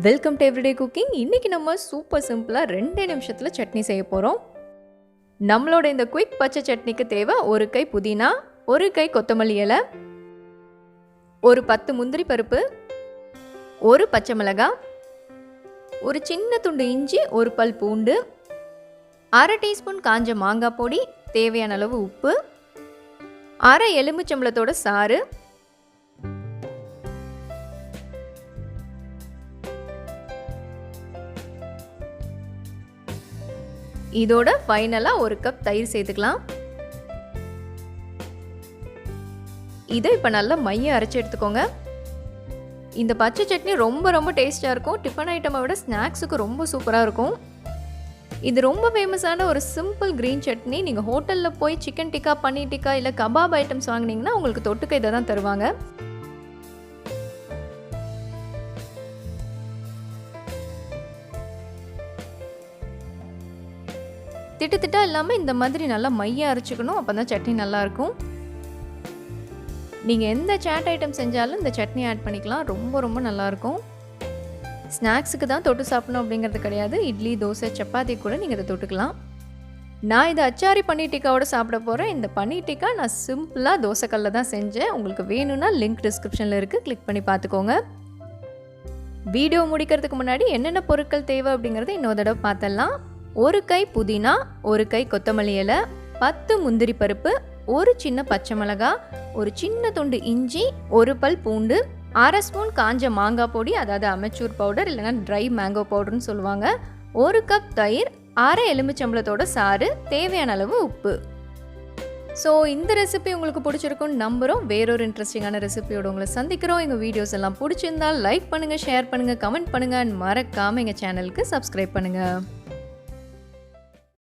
Welcome to everyday cooking. இன்றைக்கி நம்ம super சிம்பிளாக 2 நிமிஷத்தில் சட்னி செய்ய போகிறோம். நம்மளோட இந்த குயிக் பச்சை சட்னிக்கு தேவை 1 கை புதினா, 1 கை கொத்தமல்லி இலை, ஒரு 10 முந்திரி பருப்பு, 1 பச்சை மிளகாய், ஒரு சின்ன துண்டு இஞ்சி, 1 பல் பூண்டு, 1/2 டீஸ்பூன் காஞ்ச மாங்காய் பொடி, தேவையான அளவு உப்பு, 1/2 எலுமிச்சம்பழத்தோட சாறு, இதோட ஃபைனலாக 1 கப் தயிர் சேர்த்துக்கலாம். இதை இப்போ நல்லா மைய அரைச்சி எடுத்துக்கோங்க. இந்த பச்சை சட்னி ரொம்ப டேஸ்ட்டாக இருக்கும். டிஃபன் ஐட்டமை விட ஸ்நாக்ஸுக்கு ரொம்ப சூப்பராக இருக்கும். இது ரொம்ப ஃபேமஸான ஒரு சிம்பிள் க்ரீன் சட்னி. நீங்கள் ஹோட்டலில் போய் சிக்கன் டிக்கா, பன்னீர் டிக்கா இல்லை கபாப் ஐட்டம்ஸ் வாங்கினீங்கன்னா உங்களுக்கு தொட்டுக்க இதை தான் தருவாங்க. திட்டு இல்லாமல் இந்த மாதிரி நல்லா மைய அரைச்சிக்கணும். அப்போ தான் சட்னி நல்லாயிருக்கும். நீங்கள் எந்த சாட் ஐட்டம் செஞ்சாலும் இந்த சட்னி ஆட் பண்ணிக்கலாம். ரொம்ப நல்லாயிருக்கும். ஸ்நாக்ஸுக்கு தான் தொட்டு சாப்பிடணும் அப்படிங்கிறது கிடையாது. இட்லி, தோசை, சப்பாத்தி கூட நீங்கள் இதை தொட்டுக்கலாம். நான் இதை அச்சாரி பன்னீர் டிக்காவோட சாப்பிட போகிறேன். இந்த பன்னீர் டிக்கா நான் சிம்பிளாக தோசைக்கல்லில் தான் செஞ்சேன். உங்களுக்கு வேணும்னா லிங்க் டிஸ்கிரிப்ஷனில் இருக்குது, கிளிக் பண்ணி பார்த்துக்கோங்க. வீடியோ முடிக்கிறதுக்கு முன்னாடி என்னென்ன பொருட்கள் தேவை அப்படிங்கிறத இன்னொரு தடவை பார்த்துடலாம். 1 கை புதினா, 1 கை கொத்தமல்லி இலை, 10 முந்திரி பருப்பு, 1 சின்ன பச்சை மிளகாய், ஒரு சின்ன துண்டு இஞ்சி, 1 பல் பூண்டு, 1/2 ஸ்பூன் காஞ்ச மாங்காய் பொடி, அதாவது அமெச்சூர் பவுடர் இல்லைனா ட்ரை மேங்கோ பவுடர்னு சொல்லுவாங்க, 1 கப் தயிர், 1/2 எலுமிச்சம்பழத்தோட சாறு, தேவையான அளவு உப்பு. ஸோ இந்த ரெசிபி உங்களுக்கு பிடிச்சிருக்குன்னு நம்புகிறோம். வேறொரு இன்ட்ரெஸ்டிங்கான ரெசிபியோடு உங்களை சந்திக்கிறோம். எங்கள் வீடியோஸ் எல்லாம் பிடிச்சிருந்தால் லைக் பண்ணுங்கள், ஷேர் பண்ணுங்கள், கமெண்ட் பண்ணுங்கள், அண்ட் மறக்காமல் எங்கள் சேனலுக்கு சப்ஸ்கிரைப் பண்ணுங்கள்.